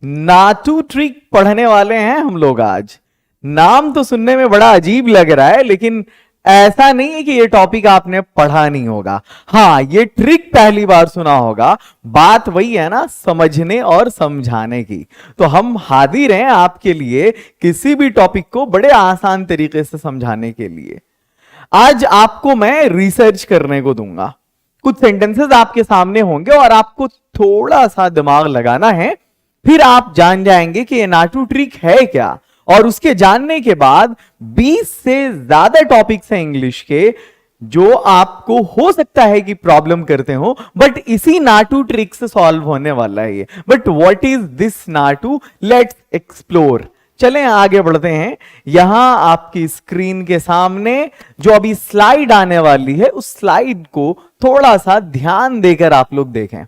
Naatu trick पढ़ने वाले हैं हम लोग आज। नाम तो सुनने में बड़ा अजीब लग रहा है, लेकिन ऐसा नहीं है कि ये टॉपिक आपने पढ़ा नहीं होगा। हाँ, ये ट्रिक पहली बार सुना होगा। बात वही है ना, समझने और समझाने की। तो हम हाजिर हैं आपके लिए किसी भी टॉपिक को बड़े आसान तरीके से समझाने के लिए। आज आपको मैं रिसर्च करने को दूंगा। कुछ सेंटेंसेस आपके सामने होंगे और आपको थोड़ा सा दिमाग लगाना है, फिर आप जान जाएंगे कि ये नाटू ट्रिक है क्या। और उसके जानने के बाद 20 से ज्यादा टॉपिक्स हैं इंग्लिश के जो आपको हो सकता है कि प्रॉब्लम करते हो, बट इसी नाटू ट्रिक से सॉल्व होने वाला है ये। But what is this Naatu, let's explore. चलें आगे बढ़ते हैं। यहां आपकी स्क्रीन के सामने जो अभी स्लाइड आने वाली है, उस स्लाइड को थोड़ा सा ध्यान देकर आप लोग देखें।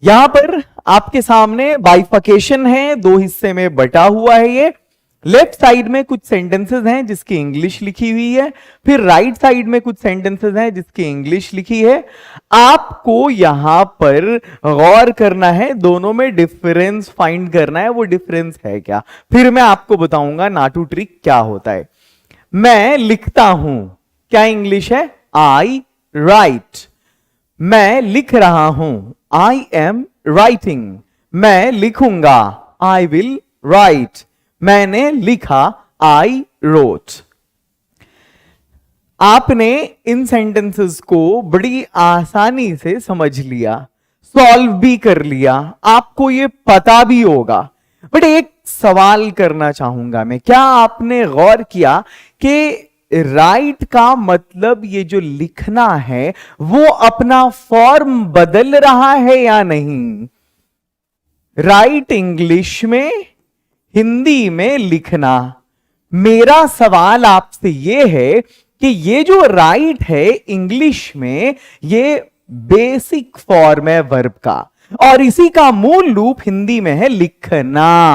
यहां पर आपके सामने बाइफिकेशन है, दो हिस्से में बटा हुआ है ये। लेफ्ट साइड में कुछ सेंटेंसेस हैं जिसकी इंग्लिश लिखी हुई है, फिर राइट साइड में कुछ सेंटेंसेस हैं जिसकी इंग्लिश लिखी है। आपको यहां पर गौर करना है, दोनों में डिफरेंस फाइंड करना है, वो डिफरेंस है क्या। फिर मैं आपको बताऊंगा नाटू ट्रिक क्या होता है। मैं लिखता हूं, क्या इंग्लिश है? आई राइट। मैं लिख रहा हूं, आई एम राइटिंग। मैं लिखूंगा, आई विल राइट। मैंने लिखा, आई रोट। आपने इन सेंटेंसेस को बड़ी आसानी से समझ लिया, सॉल्व भी कर लिया, आपको ये पता भी होगा। बट एक सवाल करना चाहूंगा मैं, क्या आपने गौर किया कि राइट का मतलब ये जो लिखना है वो अपना फॉर्म बदल रहा है या नहीं? राइट इंग्लिश में, हिंदी में लिखना। मेरा सवाल आपसे ये है कि ये जो राइट है इंग्लिश में, ये बेसिक फॉर्म है वर्ब का, और इसी का मूल रूप हिंदी में है लिखना।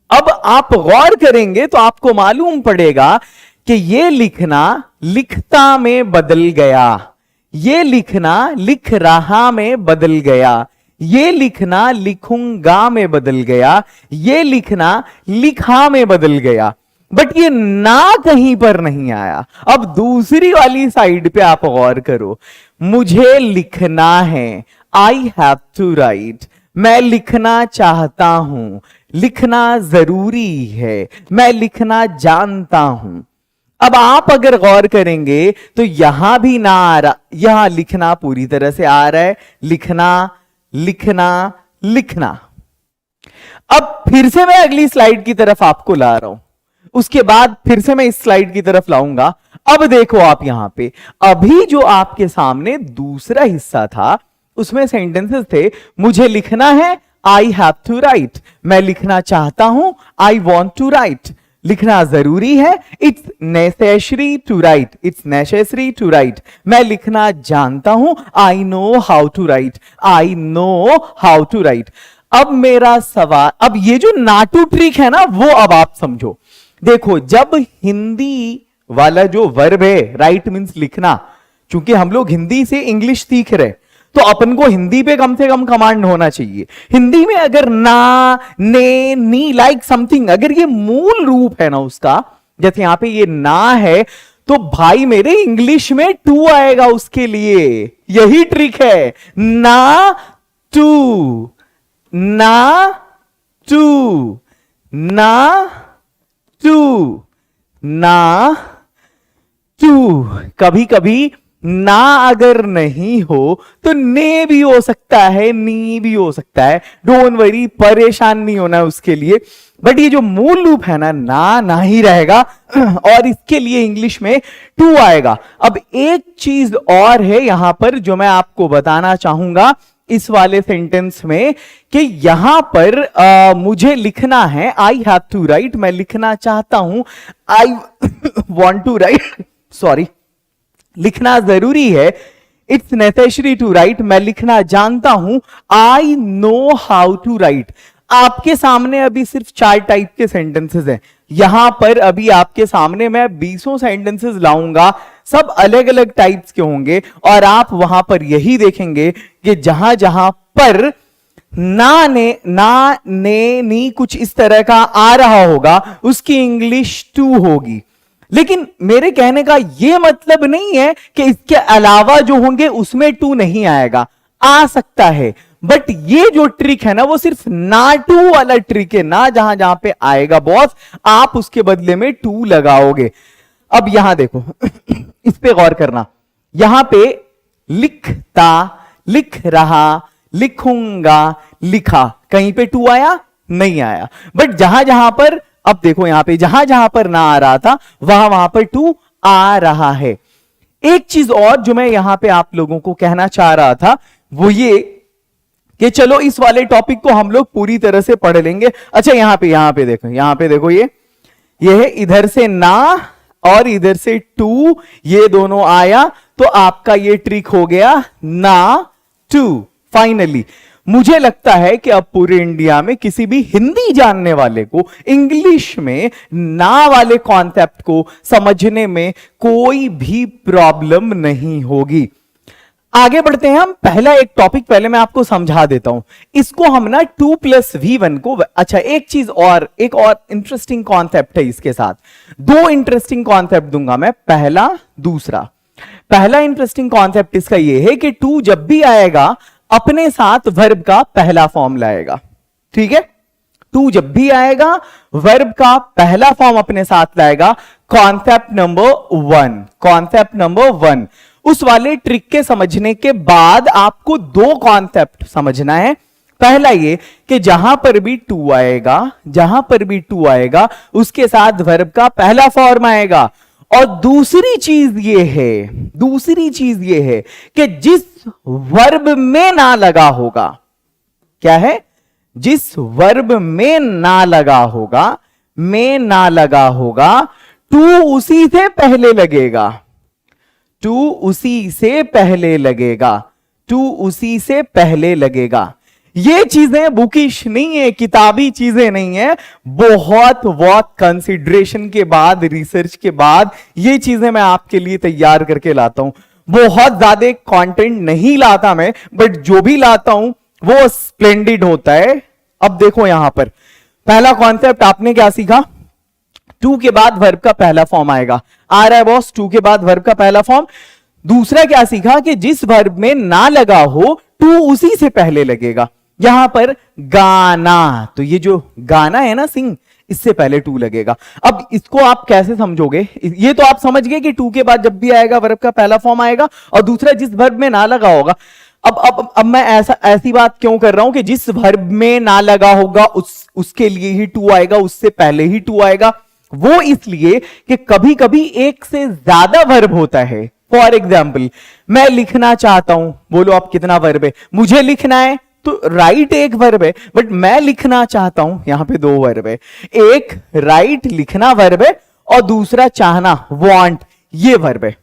अब आप गौर करेंगे तो आपको मालूम पड़ेगा कि ये लिखना लिखता में बदल गया, ये लिखना लिख रहा में बदल गया, ये लिखना लिखूंगा में बदल गया, ये लिखना लिखा में बदल गया। बट ये ना कहीं पर नहीं आया। अब दूसरी वाली साइड पे आप गौर करो, मुझे लिखना है, आई हैव टू राइट। मैं लिखना चाहता हूं, लिखना जरूरी है, मैं लिखना जानता हूं। अब आप अगर गौर करेंगे तो यहां भी ना आ रहा, यहां लिखना पूरी तरह से आ रहा है, लिखना लिखना लिखना। अब फिर से मैं अगली स्लाइड की तरफ आपको ला रहा हूं, उसके बाद फिर से मैं इस स्लाइड की तरफ लाऊंगा। अब देखो आप यहां पे, अभी जो आपके सामने दूसरा हिस्सा था उसमें सेंटेंसेस थे, मुझे लिखना है, आई हैव टू राइट। मैं लिखना चाहता हूं, आई वॉन्ट टू राइट। लिखना जरूरी है, it's necessary to write, it's necessary to write. मैं लिखना जानता हूं, I know how to write, I know how to write. अब मेरा सवाल, अब ये जो नाटू ट्रिक है ना, वो अब आप समझो। देखो, जब हिंदी वाला जो वर्ब है, राइट मीन्स लिखना, चूंकि हम लोग हिंदी से इंग्लिश सीख रहे, तो अपन को हिंदी पे कम से कम कमांड होना चाहिए। हिंदी में अगर ना, ने, नी, लाइक समथिंग, अगर ये मूल रूप है ना उसका, जैसे यहां पे ये ना है, तो भाई मेरे इंग्लिश में टू आएगा उसके लिए। यही ट्रिक है, ना टू, ना टू, ना टू, ना टू। कभी कभी ना अगर नहीं हो तो ने भी हो सकता है, नी भी हो सकता है। डोंट वरी, परेशान नहीं होना है उसके लिए। बट ये जो मूल रूप है ना ही रहेगा, और इसके लिए इंग्लिश में टू आएगा। अब एक चीज और है यहां पर जो मैं आपको बताना चाहूंगा इस वाले सेंटेंस में, कि यहां पर मुझे लिखना है, आई हैव टू राइट। मैं लिखना चाहता हूं, I want to write, sorry, लिखना जरूरी है, इट्स नेसेसरी टू राइट। मैं लिखना जानता हूं, I know how to write. आपके सामने अभी सिर्फ 4 टाइप के सेंटेंसेस हैं। यहां पर अभी आपके सामने मैं 20 सेंटेंसेस लाऊंगा, सब अलग अलग टाइप्स के होंगे, और आप वहां पर यही देखेंगे कि जहां जहां पर ना ने नी कुछ इस तरह का आ रहा होगा, उसकी इंग्लिश टू होगी। लेकिन मेरे कहने का यह मतलब नहीं है कि इसके अलावा जो होंगे उसमें टू नहीं आएगा, आ सकता है। बट ये जो ट्रिक है ना, वो सिर्फ ना टू वाला ट्रिक है ना, जहां जहां पे आएगा बॉस आप उसके बदले में टू लगाओगे। अब यहां देखो इस पे गौर करना, यहां पे लिखता, लिख रहा, लिखूंगा, लिखा, कहीं पे टू आया नहीं आया। बट जहां जहां पर, अब देखो यहां पे जहां जहां पर ना आ रहा था वहां वहां पर टू आ रहा है। एक चीज और जो मैं यहां पे आप लोगों को कहना चाह रहा था वो ये कि चलो इस वाले टॉपिक को हम लोग पूरी तरह से पढ़ लेंगे। अच्छा यहां पे देखो, यहां पे देखो, ये है इधर से ना और इधर से टू, ये दोनों आया तो आपका ये ट्रिक हो गया ना टू। फाइनली मुझे लगता है कि अब पूरे इंडिया में किसी भी हिंदी जानने वाले को इंग्लिश में ना वाले कॉन्सेप्ट को समझने में कोई भी प्रॉब्लम नहीं होगी। आगे बढ़ते हैं हम। पहला एक टॉपिक पहले मैं आपको समझा देता हूं, इसको हम ना 2+V1 को, अच्छा एक चीज और, एक और इंटरेस्टिंग कॉन्सेप्ट है इसके साथ, दो इंटरेस्टिंग कॉन्सेप्ट दूंगा मैं, पहला दूसरा। पहला इंटरेस्टिंग कॉन्सेप्ट इसका यह है कि टू जब भी आएगा अपने साथ वर्ब का पहला फॉर्म लाएगा। ठीक है, टू जब भी आएगा वर्ब का पहला फॉर्म अपने साथ लाएगा। कॉन्सेप्ट नंबर 1, कॉन्सेप्ट नंबर 1, उस वाले ट्रिक के समझने के बाद आपको दो कॉन्सेप्ट समझना है। पहला ये कि जहां पर भी टू आएगा, जहां पर भी टू आएगा उसके साथ वर्ब का पहला फॉर्म आएगा। और दूसरी चीज ये है कि जिस वर्ब में ना लगा होगा, क्या है, जिस वर्ब में ना लगा होगा, टू उसी से पहले लगेगा, टू उसी से पहले लगेगा। ये चीजें बुकिश नहीं है, किताबी चीजें नहीं है, बहुत कंसिडरेशन के बाद, रिसर्च के बाद ये चीजें मैं आपके लिए तैयार करके लाता हूं। बहुत ज्यादा कंटेंट नहीं लाता मैं, बट जो भी लाता हूं वो स्प्लेंडेड होता है। अब देखो यहां पर पहला कॉन्सेप्ट आपने क्या सीखा, टू के बाद वर्ब का पहला फॉर्म आएगा, आ रहा है बॉस, टू के बाद वर्ब का पहला फॉर्म। दूसरा क्या सीखा कि जिस वर्ब में ना लगा हो टू उसी से पहले लगेगा। यहां पर गाना, तो ये जो गाना है ना, सिंग, इससे पहले टू लगेगा। अब इसको आप कैसे समझोगे, ये तो आप समझ गए कि टू के बाद जब भी आएगा वर्ब का पहला फॉर्म आएगा, और दूसरा जिस वर्ब में ना लगा होगा। अब मैं ऐसी बात क्यों कर रहा हूं कि जिस वर्ब में ना लगा होगा उसके लिए ही टू आएगा, उससे पहले ही टू आएगा। वो इसलिए कि कभी कभी एक से ज्यादा वर्ब होता है। फॉर एग्जाम्पल, मैं लिखना चाहता हूं, बोलो आप कितना वर्ब है, मुझे लिखना है तो राइट एक वर्ब है, बट मैं लिखना चाहता हूं, यहां पे दो वर्ब है। एक राइट लिखना वर्ब है और दूसरा चाहना वांट, ये वर्ब है।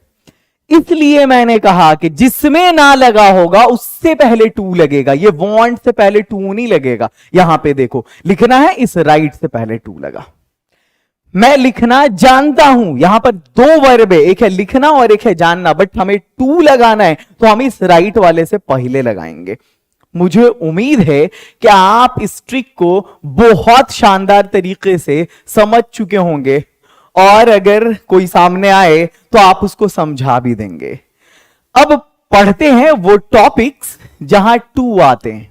इसलिए मैंने कहा कि जिसमें ना लगा होगा उससे पहले टू लगेगा, ये वांट से पहले टू नहीं लगेगा। यहां पे देखो लिखना है, इस राइट से पहले टू लगा। मैं लिखना जानता हूं, यहां पर दो वर्ब है, एक है लिखना और एक है जानना, बट हमें टू लगाना है तो हम इस राइट वाले से पहले लगाएंगे। मुझे उम्मीद है कि आप इस ट्रिक को बहुत शानदार तरीके से समझ चुके होंगे, और अगर कोई सामने आए तो आप उसको समझा भी देंगे। अब पढ़ते हैं वो टॉपिक्स जहां टू आते हैं,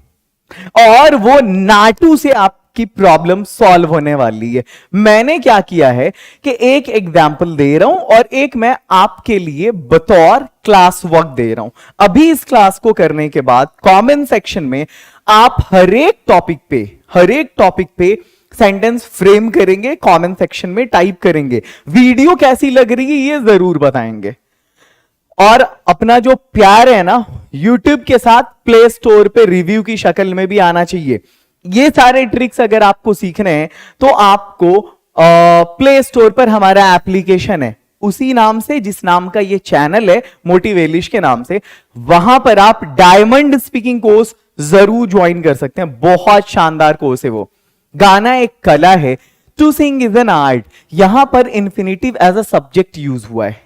और वो नाटू से आपकी प्रॉब्लम सॉल्व होने वाली है। मैंने क्या किया है कि एक एग्जाम्पल दे रहा हूं और एक मैं आपके लिए बतौर क्लास वर्क दे रहा हूं। अभी इस क्लास को करने के बाद कमेंट सेक्शन में आप हर एक टॉपिक पे सेंटेंस फ्रेम करेंगे, कमेंट सेक्शन में टाइप करेंगे। वीडियो कैसी लग रही है ये जरूर बताएंगे। और अपना जो प्यार है ना YouTube के साथ, प्ले स्टोर पे रिव्यू की शक्ल में भी आना चाहिए। ये सारे ट्रिक्स अगर आपको सीखने हैं तो आपको प्ले स्टोर पर हमारा एप्लीकेशन है, उसी नाम से जिस नाम का ये चैनल है, मोटिवेलिश के नाम से, वहां पर आप डायमंड स्पीकिंग कोर्स जरूर ज्वाइन कर सकते हैं। बहुत शानदार कोर्स है वो। गाना एक कला है, to sing is an art. यहां पर infinitive as a subject use हुआ है।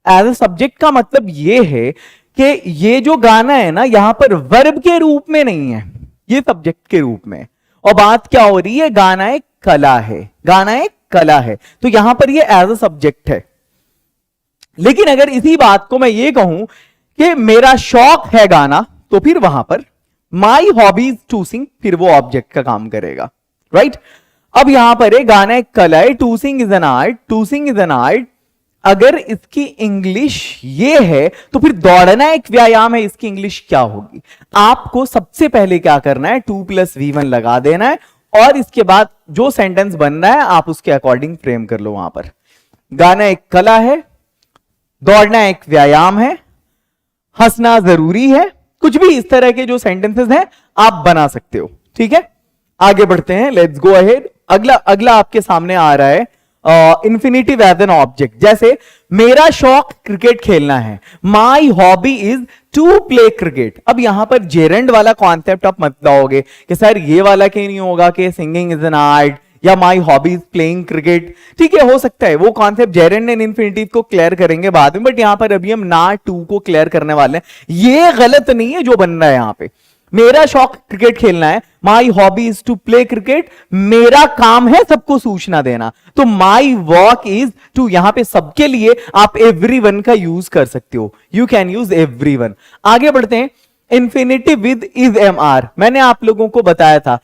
एज अ सब्जेक्ट का मतलब यह है कि ये जो गाना है ना, यहां पर वर्ब के रूप में नहीं है, ये सब्जेक्ट के रूप में। और बात क्या हो रही है, गाना एक कला है, गाना एक कला है, तो यहां पर ये एज अ सब्जेक्ट है। लेकिन अगर इसी बात को मैं ये कहूं कि मेरा शौक है गाना, तो फिर वहां पर माई हॉबीज टू सिंग, फिर वो ऑब्जेक्ट का काम करेगा, राइट। अब यहां पर है गाना एक कला है, to sing is an art, to sing is an art. अगर इसकी इंग्लिश ये है तो फिर दौड़ना एक व्यायाम है, इसकी इंग्लिश क्या होगी? आपको सबसे पहले क्या करना है, 2+V1 लगा देना है, और इसके बाद जो सेंटेंस बन रहा है आप उसके अकॉर्डिंग फ्रेम कर लो। वहां पर गाना एक कला है, दौड़ना एक व्यायाम है, हंसना जरूरी है, कुछ भी इस तरह के जो सेंटेंसेस हैं आप बना सकते हो, ठीक है। आगे बढ़ते हैं, लेट्स गो अहेड। अगला आपके सामने आ रहा है इंफिनिटिव एज एन ऑब्जेक्ट। जैसे मेरा शौक क्रिकेट खेलना है, my hobby is to play cricket. अब यहां पर जेरेंड वाला कॉन्सेप्ट आप मत लाओगे कि सर ये वाला क्यों नहीं होगा कि सिंगिंग इज एन आर्ट या माई हॉबी इज प्लेइंग क्रिकेट। ठीक है, हो सकता है वो कॉन्सेप्ट जेरेंड एंड इन्फिनिटिव को क्लियर करेंगे बाद में, बट यहां पर अभी हम ना टू को क्लियर करने वाले हैं। ये गलत नहीं है जो बन रहा है यहां पे। मेरा शौक क्रिकेट खेलना है, my hobby is to play cricket, मेरा काम है सबको सूचना देना, तो माई वर्क इज टू, यहां पे सबके लिए आप एवरीवन का यूज कर सकते हो, यू कैन यूज एवरीवन। आगे बढ़ते हैं, infinitive with is am are. मैंने आप लोगों को बताया था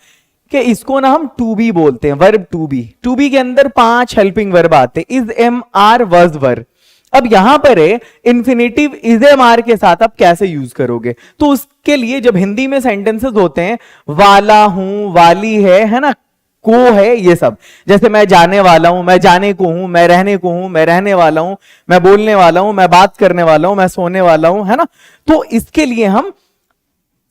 कि इसको ना हम टू बी बोलते हैं, verb to be. To be के अंदर 5 हेल्पिंग वर्ब आते हैं, is am are was verb. अब यहां पर है इंफिनिटिव इज एम आर के साथ आप कैसे यूज करोगे, तो उसके लिए जब हिंदी में सेंटेंसेस होते हैं, वाला हूं, वाली है ना, को है, ये सब, जैसे मैं जाने वाला हूं, मैं जाने को हूं, मैं रहने को हूं, मैं रहने वाला हूं, मैं बोलने वाला हूं, मैं बात करने वाला हूं, मैं सोने वाला हूं, है ना। तो इसके लिए हम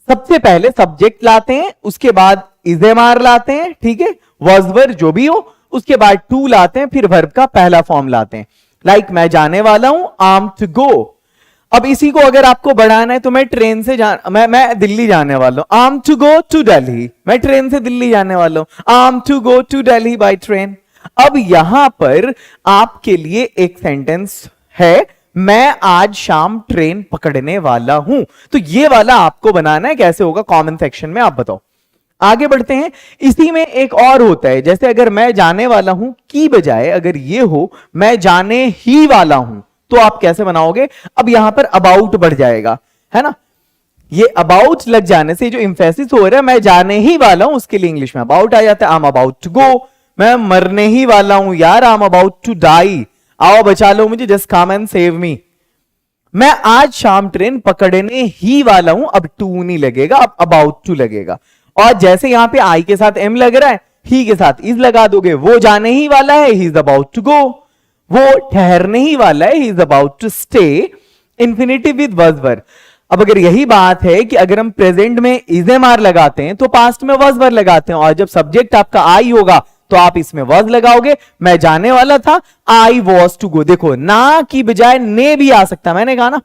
सबसे पहले सब्जेक्ट लाते हैं, उसके बाद इज एम आर लाते हैं, ठीक है, वॉज वर्ब जो भी हो, उसके बाद टू लाते हैं, फिर वर्ब का पहला फॉर्म लाते हैं। लाइक मैं जाने वाला हूं, आम टू गो। अब इसी को अगर आपको बढ़ाना है तो मैं ट्रेन से मैं दिल्ली जाने वाला हूं, am to go to Delhi. मैं ट्रेन से दिल्ली जाने वाला हूं, am to go to Delhi by train. अब यहां पर आपके लिए एक सेंटेंस है, मैं आज शाम ट्रेन पकड़ने वाला हूं। तो ये वाला आपको बनाना है, कैसे होगा कमेंट सेक्शन में आप बताओ। आगे बढ़ते हैं, इसी में एक और होता है, जैसे अगर मैं जाने वाला हूं की बजाय अगर ये हो मैं जाने ही वाला हूं, तो आप कैसे बनाओगे? अब यहां पर अबाउट बढ़ जाएगा, है ना। ये अबाउट लग जाने से जो इंफेसिस हो रहा है मैं जाने ही वाला हूं, उसके लिए इंग्लिश में अबाउट आ जाता है। I am about to go, मैं मरने ही वाला हूं यार, I am about to die, आओ बचा लो मुझे, just come and save me. मैं आज शाम ट्रेन पकड़ने ही वाला हूं, अब टू नहीं लगेगा, अब अबाउट टू लगेगा। और जैसे यहां पे आई के साथ एम लग रहा है, ही के साथ इज लगा दोगे, वो जाने ही वाला है, he is about to go, वो ठहरने ही वाला है, he is about to stay, infinitive with was verb. अब अगर यही बात है कि अगर हम प्रेजेंट में इज एम आर लगाते हैं तो पास्ट में वॉज वर्ब लगाते हैं, और जब सब्जेक्ट आपका आई होगा तो आप इसमें वॉज लगाओगे। मैं जाने वाला था, आई वॉज टू गो। देखो ना की बजाय ने भी आ सकता, मैंने कहा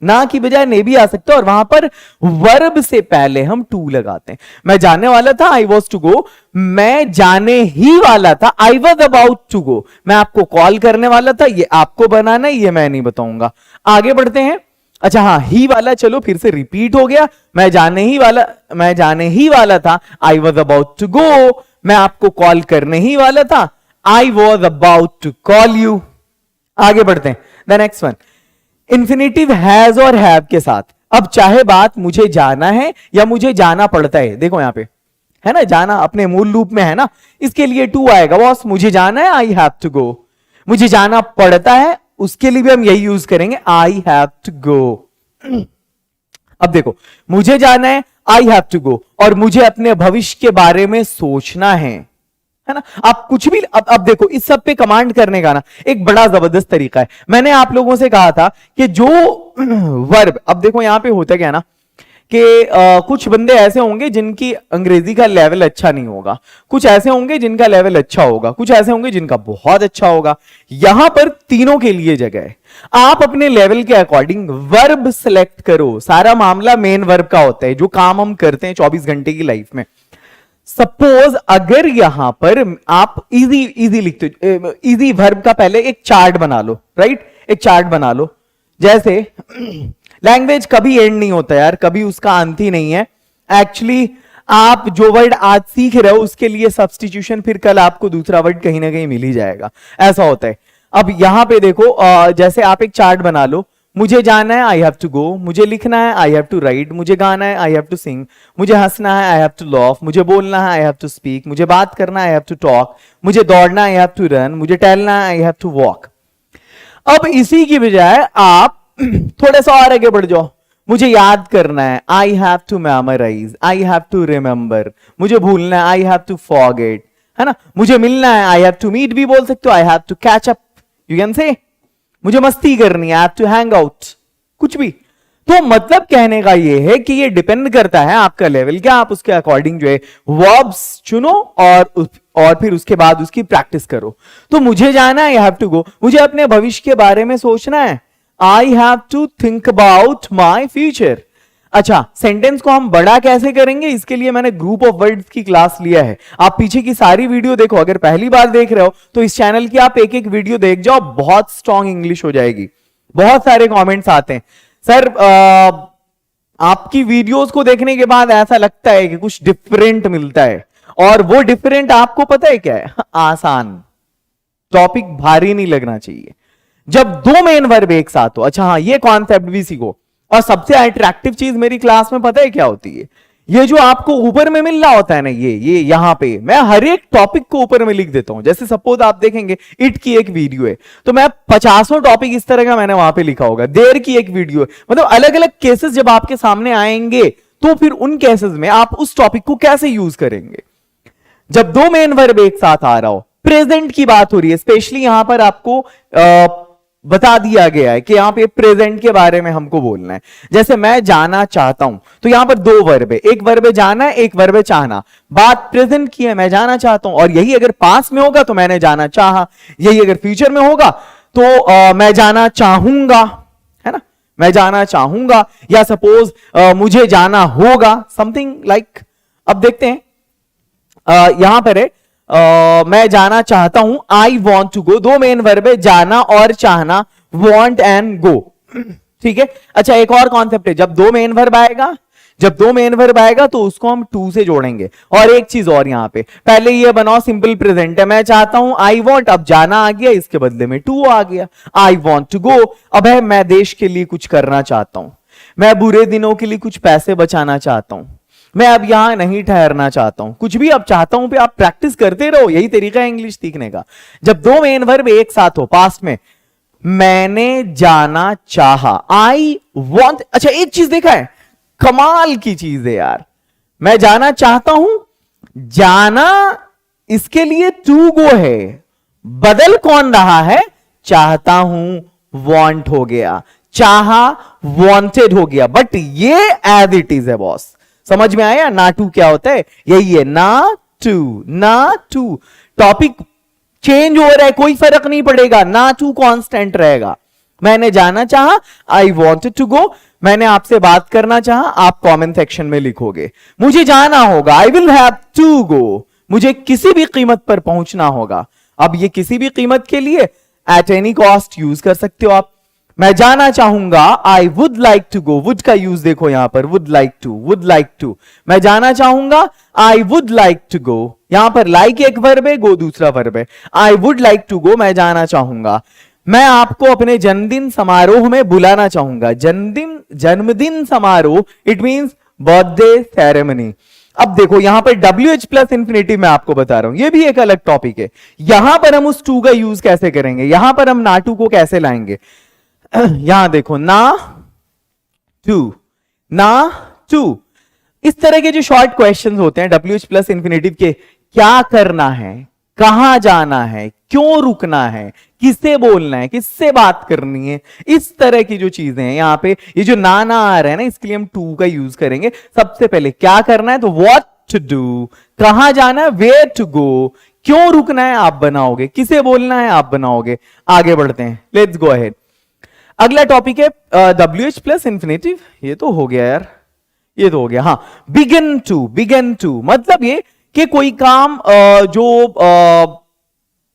ना की बजाय ने भी आ सकता, और वहां पर वर्ब से पहले हम टू लगाते हैं। मैं जाने वाला था, आई वॉज टू गो, मैं जाने ही वाला था, I was about to go, मैं आपको कॉल करने वाला था, ये आपको बनाना है, ये मैं नहीं बताऊंगा। आगे बढ़ते हैं, अच्छा हाँ, ही वाला चलो फिर से रिपीट हो गया, मैं जाने ही वाला था, I was about to go, मैं आपको कॉल करने ही वाला था, I was about to call you. आगे बढ़ते हैं, the next one, infinitive has और हैव के साथ। अब चाहे बात मुझे जाना है या मुझे जाना पड़ता है, देखो यहां पे है ना, जाना अपने मूल रूप में है ना, इसके लिए टू आएगा, बॉस मुझे जाना है, आई हैव टू गो। मुझे जाना पड़ता है, उसके लिए भी हम यही यूज करेंगे, आई हैव टू गो। अब देखो, मुझे जाना है, आई हैव टू गो, और मुझे अपने भविष्य के बारे में सोचना है ना। आप कुछ भी, अब देखो इस सब पे कमांड करने का ना एक बड़ा जबरदस्त तरीका है। मैंने आप लोगों से कहा था कि जो वर्ब, अब देखो यहां पे होता क्या ना कि कुछ बंदे ऐसे होंगे जिनकी अंग्रेजी का लेवल अच्छा नहीं होगा, कुछ ऐसे होंगे जिनका लेवल अच्छा होगा, कुछ ऐसे होंगे जिनका बहुत अच्छा होगा। यहां पर तीनों के लिए जगह है, आप अपने लेवल के अकॉर्डिंग वर्ब सिलेक्ट करो। सारा मामला मेन वर्ब का होता है, जो काम हम करते हैं 24 घंटे की लाइफ में। सपोज अगर यहां पर आप इजी लिखते, इजी वर्ब का पहले एक चार्ट बना लो, राइट, एक चार्ट बना लो। जैसे लैंग्वेज कभी एंड नहीं होता यार, कभी उसका अंत ही नहीं है। एक्चुअली आप जो वर्ड आज सीख रहे हो उसके लिए सब्स्टिट्यूशन फिर कल आपको दूसरा वर्ड कहीं ना कहीं मिल ही जाएगा, ऐसा होता है। अब यहां पे देखो, जैसे आप एक चार्ट बना लो, मुझे जाना है आई हैव टू गो, मुझे लिखना है आई हैव टू राइट, मुझे गाना है आई हैव टू सिंग, मुझे हंसना है आई हैव टू लाफ, मुझे बोलना है आई हैव टू स्पीक, मुझे बात करना है आई हैव टू टॉक, मुझे दौड़ना है आई हैव टू रन, मुझे टहलना है आई हैव टू वॉक। अब इसी की बजाय आप थोड़ा सा और आगे बढ़ जाओ, मुझे याद करना है I have to memorise, I have to remember, मुझे भूलना है आई हैव टू फॉरगेट, है ना, मुझे मिलना है आई हैव टू मीट भी बोल सकते हो, I have to catch up, you can say, मुझे मस्ती करनी है I have to hang out, कुछ भी। तो मतलब कहने का ये है कि ये डिपेंड करता है आपका लेवल क्या, आप उसके अकॉर्डिंग जो है वर्ब्स चुनो और फिर उसके बाद उसकी प्रैक्टिस करो। तो मुझे जाना है आई हैव टू गो, मुझे अपने भविष्य के बारे में सोचना है, I have to think about my future. अच्छा, सेंटेंस को हम बड़ा कैसे करेंगे, इसके लिए मैंने ग्रुप ऑफ वर्ड्स की क्लास लिया है। आप पीछे की सारी वीडियो देखो, अगर पहली बार देख रहे हो तो इस चैनल की आप एक एक वीडियो देख जाओ, बहुत स्ट्रांग इंग्लिश हो जाएगी। बहुत सारे कमेंट्स आते हैं, सर आपकी वीडियोस को देखने के बाद ऐसा लगता है कि कुछ डिफरेंट मिलता है, और वो डिफरेंट आपको पता है क्या है, आसान, टॉपिक भारी नहीं लगना चाहिए। जब दो मेन वर्ब एक साथ हो, अच्छा हाँ ये कॉन्सेप्ट भी सीखो, और सबसे अट्रैक्टिव चीज मेरी क्लास में पता है क्या होती है, ये जो आपको ऊपर में मिल रहा होता है ना, ये यहां पे मैं हर एक टॉपिक को ऊपर में लिख देता हूं। जैसे सपोज आप देखेंगे इट की एक वीडियो है, तो मैं 50 टॉपिक इस तरह का मैंने वहां पे लिखा होगा। देर की एक वीडियो है, मतलब अलग अलग केसेस जब आपके सामने आएंगे तो फिर उन केसेस में आप उस टॉपिक को कैसे यूज करेंगे। जब दो मेन वर्ब एक साथ आ रहा हो, प्रेजेंट की बात हो रही है, स्पेशली यहां पर आपको बता दिया गया है कि यहां पे प्रेजेंट के बारे में हमको बोलना है। जैसे मैं जाना चाहता हूं, तो यहां पर दो वर्ब है, एक वर्ब है जाना है, एक वर्ब है चाहना। बात प्रेजेंट की है, मैं जाना चाहता हूं, और यही अगर पास में होगा तो मैंने जाना चाहा, यही अगर फ्यूचर में होगा तो मैं जाना चाहूंगा, है ना, मैं जाना चाहूंगा, या सपोज मुझे जाना होगा, समथिंग लाइक। अब देखते हैं यहां पर है मैं जाना चाहता हूं, आई वॉन्ट टू गो, दो मेन वर्ब है जाना और चाहना, वॉन्ट एंड गो, ठीक है। अच्छा, एक और कॉन्सेप्ट है, जब दो मेन वर्ब आएगा तो उसको हम टू से जोड़ेंगे। और एक चीज और यहां पे, पहले ये बनाओ सिंपल प्रेजेंट है, मैं चाहता हूं आई वॉन्ट, अब जाना आ गया, इसके बदले में टू आ गया, आई वॉन्ट टू गो। अब है मैं देश के लिए कुछ करना चाहता हूं, मैं बुरे दिनों के लिए कुछ पैसे बचाना चाहता हूं, मैं अब यहां नहीं ठहरना चाहता हूं, कुछ भी अब चाहता हूं पे आप प्रैक्टिस करते रहो, यही तरीका है इंग्लिश सीखने का। जब दो मेन वर्ब एक साथ हो पास्ट में, मैंने जाना चाहा, आई वॉन्ट। अच्छा, एक चीज देखा है, कमाल की चीज है यार, मैं जाना चाहता हूं, जाना इसके लिए टू गो है, बदल कौन रहा है, चाहता हूं वॉन्ट हो गया, चाहा वॉन्टेड हो गया, बट ये एज इट इज है बॉस। समझ में आया ना टू क्या होता है, यही है ना टू। टॉपिक चेंज हो रहा है, कोई फर्क नहीं पड़ेगा, ना टू कांस्टेंट रहेगा। मैंने जाना चाहा, आई वॉन्टेड टू गो, मैंने आपसे बात करना चाहा, आप कमेंट सेक्शन में लिखोगे। मुझे जाना होगा, I will have to go, मुझे किसी भी कीमत पर पहुंचना होगा। अब ये किसी भी कीमत के लिए एट एनी कॉस्ट यूज कर सकते हो आप। मैं जाना चाहूंगा, I would like to go, would का यूज देखो यहां पर, वुड लाइक टू। मैं जाना चाहूंगा, I would like to go, यहां पर लाइक एक वर्ब है, गो दूसरा वर्ब है, I would like to go, मैं जाना चाहूंगा। मैं आपको अपने जन्मदिन समारोह में बुलाना चाहूंगा, जन्मदिन समारोह, इट मींस बर्थडे सेरेमनी। अब देखो यहां पर WH प्लस इंफिनिटिव मैं आपको बता रहा हूं, ये भी एक अलग टॉपिक है। यहां पर हम उस टू का यूज कैसे करेंगे, यहां पर हम नाटू को कैसे लाएंगे, यहां देखो ना टू। इस तरह के जो शॉर्ट क्वेश्चंस होते हैं WH प्लस इंफिनिटिव के, क्या करना है, कहां जाना है, क्यों रुकना है, किससे बोलना है, किससे बात करनी है, इस तरह की जो चीजें हैं यहां पे, ये जो ना आ रहा है ना, इसके लिए हम टू का यूज करेंगे। सबसे पहले क्या करना है तो व्हाट टू डू, कहां जाना है वेयर टू गो, क्यों रुकना है आप बनाओगे, किसे बोलना है आप बनाओगे। आगे बढ़ते हैं, लेट्स गो अहेड। अगला टॉपिक है WH प्लस इंफिनिटिव, ये तो हो गया यार, ये तो हो गया। हाँ, बिगिन टू मतलब ये कि कोई काम जो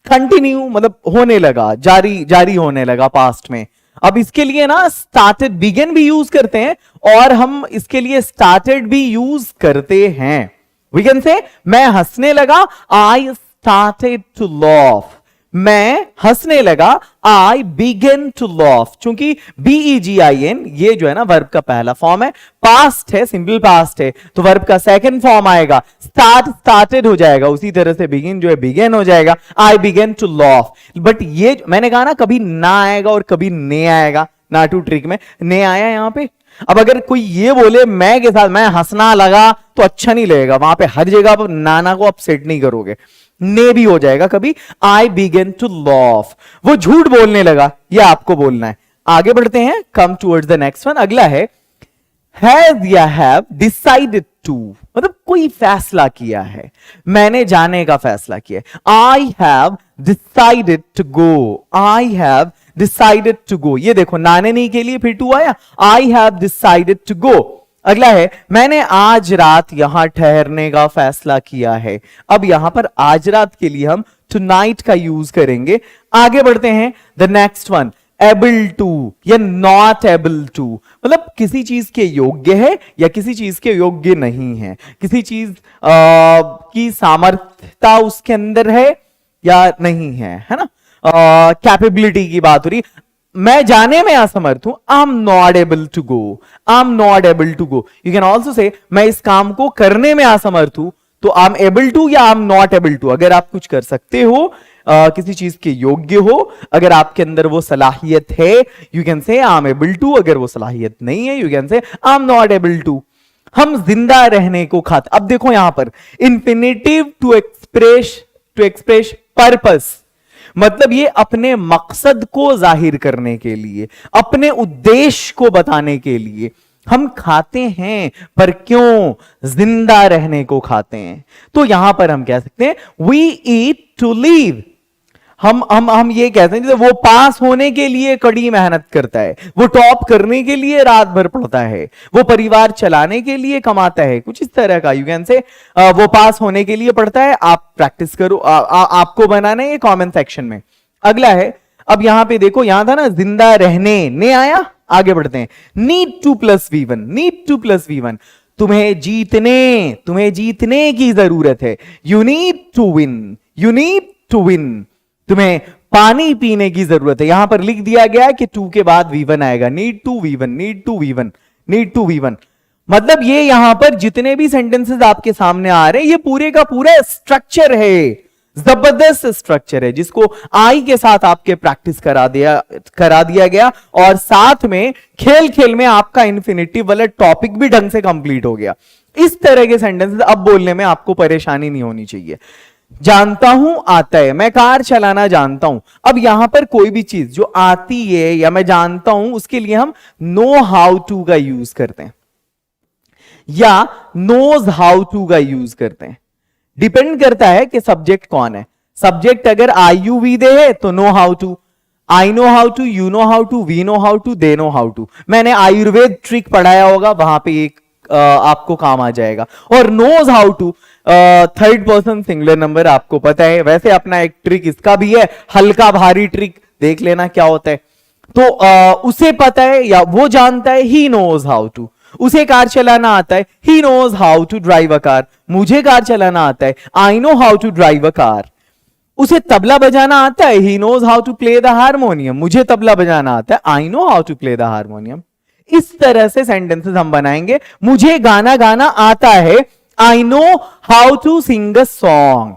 कंटिन्यू मतलब होने लगा, जारी होने लगा पास्ट में। अब इसके लिए ना स्टार्टेड, बिगिन भी यूज करते हैं और हम इसके लिए स्टार्टेड भी यूज करते हैं। वी कैन से मैं हंसने लगा, आई स्टार्टेड टू लाफ। मैं हंसने लगा, आई बिगन टू लाफ। चूंकि BEGIN ये जो है ना वर्ब का पहला फॉर्म है, पास्ट है, सिंपल पास्ट है, तो वर्ब का सेकंड फॉर्म आएगा, स्टार्टेड हो जाएगा, उसी तरह से बिगिन जो है बिगन हो जाएगा, आई बिगन टू लाफ। बट ये मैंने कहा ना कभी ना आएगा और कभी ने आएगा, ना टू ट्रिक में ने आया यहां पे। अब अगर कोई ये बोले मैं के साथ मैं हंसना लगा तो अच्छा नहीं लगेगा, वहां पे हर जगह पर नाना को अपसेट नहीं करोगे, ने भी हो जाएगा कभी, आई बिगन टू लाफ, वो झूठ बोलने लगा, ये आपको बोलना है। आगे बढ़ते हैं, कम टुवर्ड्स द नेक्स्ट वन। अगला है हैज या हैव डिसाइडेड टू, मतलब कोई फैसला किया है, मैंने जाने का फैसला किया है। I have decided to go, I have decided to go. ये देखो नाने नहीं के लिए फिर टू आया, I have decided to go. अगला है मैंने आज रात यहां ठहरने का फैसला किया है। अब यहां पर आज रात के लिए हम टुनाइट का यूज करेंगे। आगे बढ़ते हैं, the next one, able to या नॉट एबल टू, मतलब किसी चीज के योग्य है या किसी चीज के योग्य नहीं है, किसी चीज की सामर्थ्यता उसके अंदर है या नहीं है ना, कैपेबिलिटी की बात हो रही। मैं जाने में असमर्थ हूं, I am not able to go, I am not able to go. You can also say मैं इस काम को करने में असमर्थ हूं, तो आई एम एबल टू या I am not able to. अगर आप कुछ कर सकते हो, किसी चीज के योग्य हो, अगर आपके अंदर वो सलाहियत है, you can say I M able to. अगर वो सलाहियत नहीं है, you can say I am not able to. हम जिंदा रहने को खाते, अब देखो यहां पर इंफिनिटिव टू एक्सप्रेस पर्पस, मतलब ये अपने मकसद को जाहिर करने के लिए, अपने उद्देश्य को बताने के लिए हम खाते हैं। पर क्यों? जिंदा रहने को खाते हैं। तो यहां पर हम कह सकते हैं वी ईट टू लिव। हम ये कहते हैं जैसे वो पास होने के लिए कड़ी मेहनत करता है, वो टॉप करने के लिए रात भर पढ़ता है, वो परिवार चलाने के लिए कमाता है, कुछ इस तरह का। यू कैन से वो पास होने के लिए पढ़ता है, आप प्रैक्टिस करो, आपको बनाना है ये कमेंट सेक्शन में। अगला है, अब यहां पे देखो, यहां था ना जिंदा रहने, ने आया। आगे बढ़ते हैं, need to plus V1, need to plus V1, तुम्हें जीतने की जरूरत है। You need to win, you need to win, तुम्हें पानी पीने की जरूरत है। यहां पर लिख दिया गया है कि टू के बाद V1 आएगा, need to V1, need to V1, need to V1। मतलब ये यहां पर जितने भी सेंटेंसेस आपके सामने आ रहे हैं, ये पूरे का पूरा स्ट्रक्चर है, जबरदस्त स्ट्रक्चर है, जिसको आई के साथ आपके प्रैक्टिस करा दिया गया, और साथ में खेल खेल में आपका इन्फिनिटिव वाला टॉपिक भी ढंग से कंप्लीट हो गया। इस तरह के सेंटेंसेस अब बोलने में आपको परेशानी नहीं होनी चाहिए। जानता हूं, आता है, मैं कार चलाना जानता हूं। अब यहां पर कोई भी चीज जो आती है या मैं जानता हूं, उसके लिए हम नो हाउ टू का यूज करते हैं या नोज हाउ टू का यूज करते हैं। डिपेंड करता है कि सब्जेक्ट कौन है। सब्जेक्ट अगर आई यू वी दे है तो know how to, I know how to, you know how to, we know how to, they know how to. मैंने आयुर्वेद ट्रिक पढ़ाया होगा, वहां पे एक आपको काम आ जाएगा। और knows how to, third person singular number आपको पता है। वैसे अपना एक ट्रिक इसका भी है, हल्का भारी ट्रिक, देख लेना क्या होता है। तो उसे पता है या वो जानता है, ही नोज हाउ टू। उसे कार चलाना आता है, he knows how to drive a car. मुझे कार चलाना आता है, I know how to drive a car. उसे तबला बजाना आता है, he knows how to play the harmonium. मुझे तबला बजाना आता है, I know how to play the harmonium. इस तरह से सेंटेंसेस हम बनाएंगे। मुझे गाना गाना आता है, I know how to sing a song.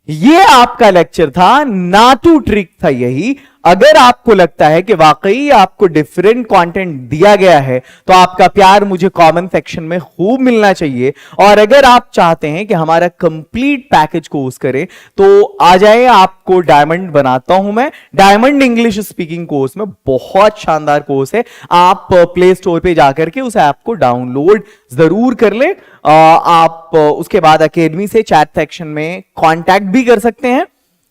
ये आपका लेक्चर था, नाटू ट्रिक था यही। अगर आपको लगता है कि वाकई आपको डिफरेंट कंटेंट दिया गया है, तो आपका प्यार मुझे कमेंट सेक्शन में खूब मिलना चाहिए। और अगर आप चाहते हैं कि हमारा कंप्लीट पैकेज कोर्स करें, तो आ जाए, आपको डायमंड बनाता हूं मैं। डायमंड इंग्लिश स्पीकिंग कोर्स में बहुत शानदार कोर्स है, आप प्ले स्टोर पे जाकर के उस ऐप को डाउनलोड जरूर कर ले। आप उसके बाद अकेडमी से चैट सेक्शन में कांटेक्ट भी कर सकते हैं।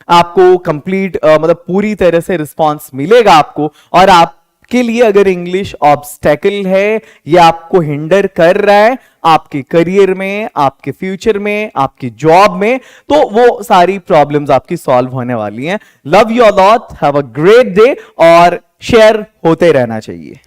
आपको कंप्लीट मतलब पूरी तरह से रिस्पांस मिलेगा आपको। और आपके लिए अगर इंग्लिश ऑब्स्टेकल है या आपको हिंडर कर रहा है आपके करियर में, आपके फ्यूचर में, आपकी जॉब में, तो वो सारी प्रॉब्लम्स आपकी सॉल्व होने वाली हैं। Love you lot, have a great day, और शेयर होते रहना चाहिए।